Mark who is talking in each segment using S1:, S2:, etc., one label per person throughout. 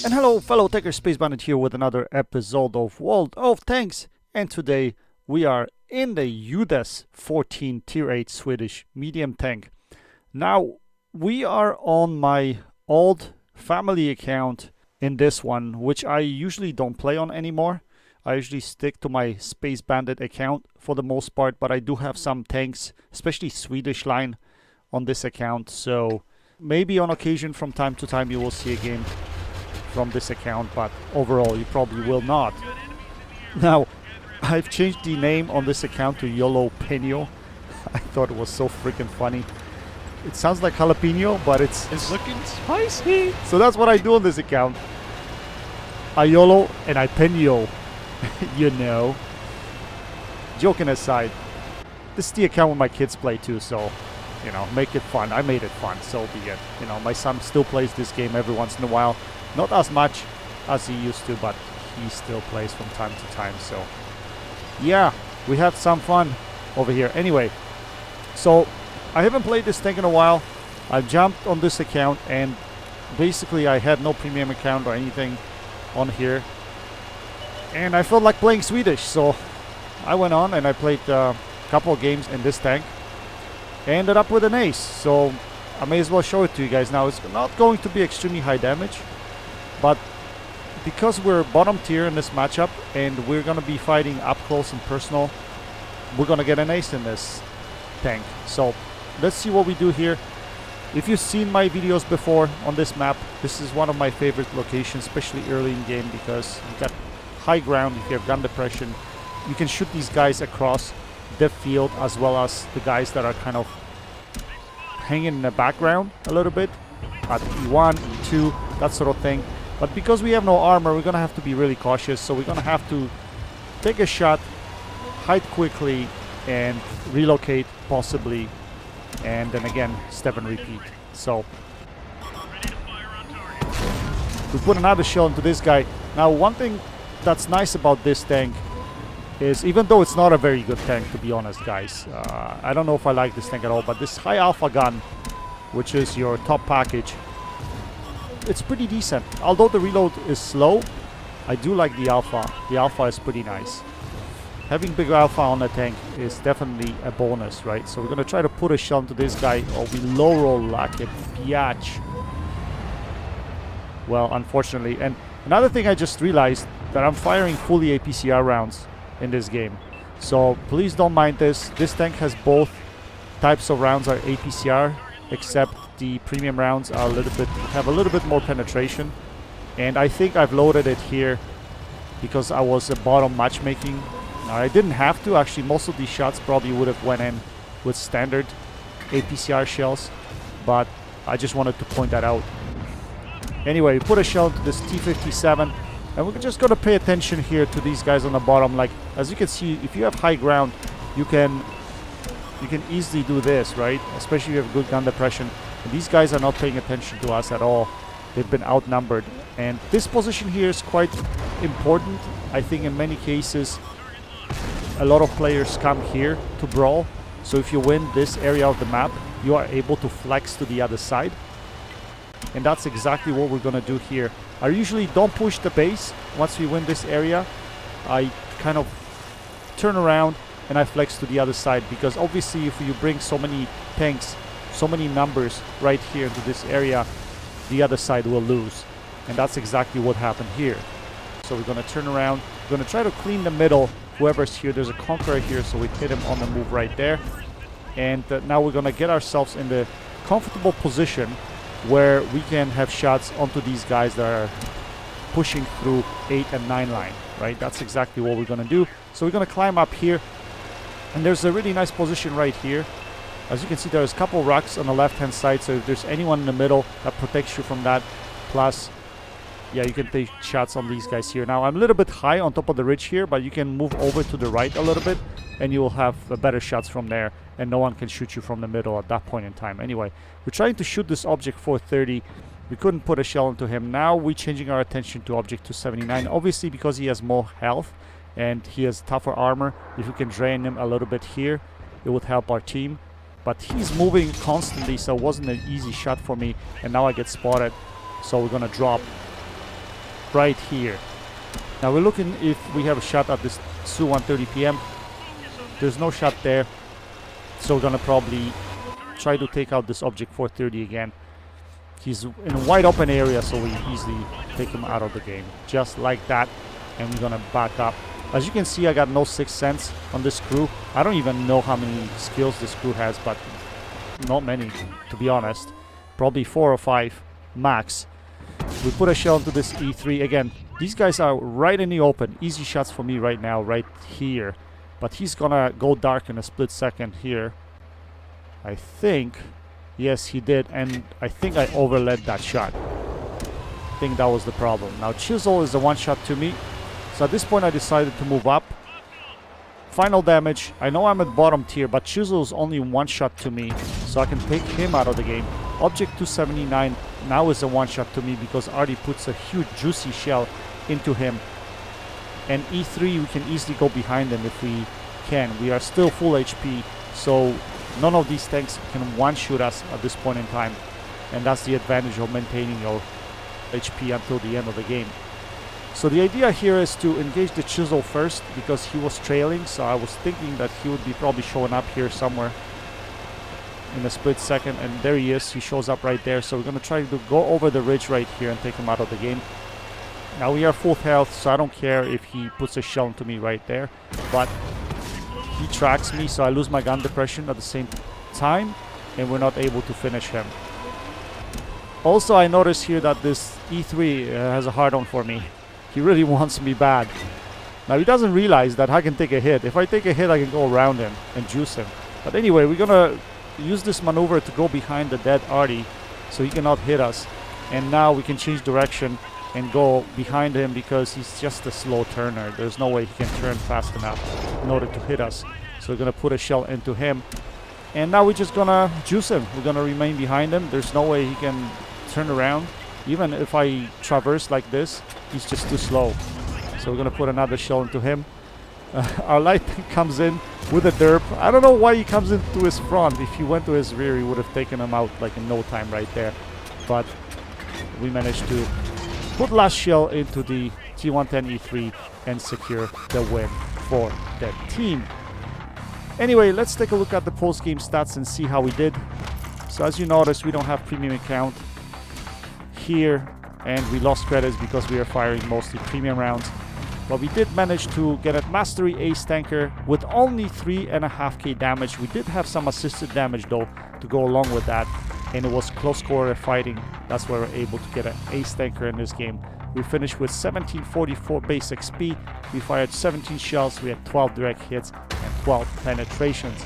S1: And hello fellow Taker, Space Bandit here with another episode of World of Tanks, and today we are in the UDES 14 Tier 8 Swedish medium tank. Now we are on my old family account in this one, which I usually don't play on anymore. I usually stick to my Space Bandit account for the most part, but I do have some tanks, especially Swedish line, on this account, so maybe on occasion from time to time you will see a game from this account, but overall you probably will not. Now, I've changed the name on this account to YOLO Peño. I thought it was so freaking funny. It sounds like jalapeno, but it's
S2: looking spicy.
S1: So that's what I do on this account. I YOLO and I Peño. You know. Joking aside, this is the account where my kids play too, so you know, make it fun. I made it fun, so be it. You know, my son still plays this game every once in a while. Not as much as he used to, but he still plays from time to time. So, yeah, we had some fun over here. Anyway, so I haven't played this tank in a while. I jumped on this account, and basically I had no premium account or anything on here. And I felt like playing Swedish, so I went on and I played a couple of games in this tank. Ended up with an ace, so I may as well show it to you guys now. It's not going to be extremely high damage, but because we're bottom tier in this matchup and we're going to be fighting up close and personal, we're going to get an ace in this tank. So let's see what we do here. If you've seen my videos before on this map, this is one of my favorite locations, especially early in game, because you got high ground, if you have gun depression, you can shoot these guys across the field, as well as the guys that are kind of hanging in the background a little bit at E1, E2, that sort of thing. But because we have no armor, we're gonna have to be really cautious, so we're gonna have to take a shot, hide quickly, and relocate possibly, and then again step and repeat. So we put another shell into this guy. Now one thing that's nice about this tank is, even though it's not a very good tank, to be honest guys, I don't know if I like this tank at all, but this high alpha gun, which is your top package, it's pretty decent. Although the reload is slow, I do like the alpha. The alpha is pretty nice. Having big alpha on the tank is definitely a bonus, right? So we're gonna try to put a shell into this guy. Oh, we low roll like a biatch. Well, unfortunately. And another thing I just realized, that I'm firing fully APCR rounds in this game, so please don't mind this. This tank has both types of rounds are APCR, except the premium rounds are have a little bit more penetration. And I think I've loaded it here because I was a bottom matchmaking. Now, I didn't have to. Actually, most of these shots probably would have went in with standard APCR shells, but I just wanted to point that out. Anyway, we put a shell into this T-57. And we're just going to pay attention here to these guys on the bottom. Like, as you can see, if you have high ground, you can easily do this, right? Especially if you have good gun depression. And these guys are not paying attention to us at all. They've been outnumbered. And this position here is quite important. I think in many cases, a lot of players come here to brawl. So if you win this area of the map, you are able to flex to the other side. And that's exactly what we're going to do here. I usually don't push the base once we win this area. I kind of turn around and I flex to the other side, because obviously if you bring so many tanks, so many numbers right here into this area, the other side will lose. And that's exactly what happened here. So we're going to turn around. We're going to try to clean the middle. Whoever's here, there's a Conqueror here, so we hit him on the move right there. And now we're going to get ourselves in the comfortable position where we can have shots onto these guys that are pushing through 8 and 9 line, right? That's exactly what we're going to do. So we're going to climb up here, and there's a really nice position right here. As you can see, there's a couple rocks on the left hand side, so if there's anyone in the middle, that protects you from that. Plus, yeah, you can take shots on these guys here. Now I'm a little bit high on top of the ridge here, but you can move over to the right a little bit and you will have better shots from there, and no one can shoot you from the middle at that point in time. Anyway, we're trying to shoot this object 430. We couldn't put a shell into him. Now we're changing our attention to object 279, obviously because he has more health and he has tougher armor. If we can drain him a little bit here, it would help our team. But he's moving constantly, so it wasn't an easy shot for me, and now I get spotted. So we're gonna drop right here. Now we're looking if we have a shot at this Su-130 PM. There's no shot there. So we're gonna probably try to take out this Object 430 again. He's in a wide open area, so we easily take him out of the game. Just like that. And we're gonna back up. As you can see, I got no sixth sense on this crew. I don't even know how many skills this crew has, but not many, to be honest. Probably 4 or 5 max. We put a shell into this E3. Again, these guys are right in the open. Easy shots for me right now, right here. But he's gonna go dark in a split second here. I think. Yes, he did. And I think I overled that shot. I think that was the problem. Now, Chisel is a one-shot to me. So at this point, I decided to move up. Final damage. I know I'm at bottom tier, but Chisel is only one shot to me. So I can take him out of the game. Object 279 now is a one shot to me because Artie puts a huge juicy shell into him. And E3, we can easily go behind him if we can. We are still full HP. So none of these tanks can one-shoot us at this point in time. And that's the advantage of maintaining your HP until the end of the game. So the idea here is to engage the Chisel first because he was trailing. So I was thinking that he would be probably showing up here somewhere in a split second. And there he is. He shows up right there. So we're going to try to go over the ridge right here and take him out of the game. Now we are full health, so I don't care if he puts a shell into me right there. But he tracks me, so I lose my gun depression at the same time. And we're not able to finish him. Also, I noticed here that this E3 has a hard-on for me. He really wants me bad. Now, he doesn't realize that I can take a hit. If I take a hit, I can go around him and juice him. But anyway, we're going to use this maneuver to go behind the dead Artie so he cannot hit us. And now we can change direction and go behind him because he's just a slow turner. There's no way he can turn fast enough in order to hit us. So we're going to put a shell into him. And now we're just going to juice him. We're going to remain behind him. There's no way he can turn around. Even if I traverse like this, he's just too slow. So we're going to put another shell into him. Our light tank comes in with a derp. I don't know why he comes into his front. If he went to his rear, he would have taken him out like in no time right there. But we managed to put last shell into the T110E3 and secure the win for the team. Anyway, let's take a look at the post-game stats and see how we did. So as you notice, we don't have premium account here, and we lost credits because we are firing mostly premium rounds. But we did manage to get a Mastery Ace Tanker with only 3.5k damage. We did have some assisted damage though to go along with that, and it was close quarter fighting. That's why we're able to get an Ace Tanker in this game. We finished with 1744 base XP. We fired 17 shells. We had 12 direct hits and 12 penetrations.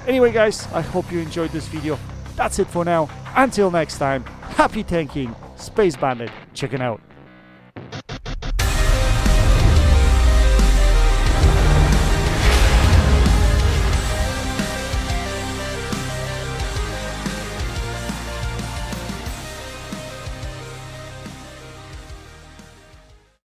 S1: Anyway guys, I hope you enjoyed this video. That's it for now. Until next time, happy tanking. Space Bandit checking out.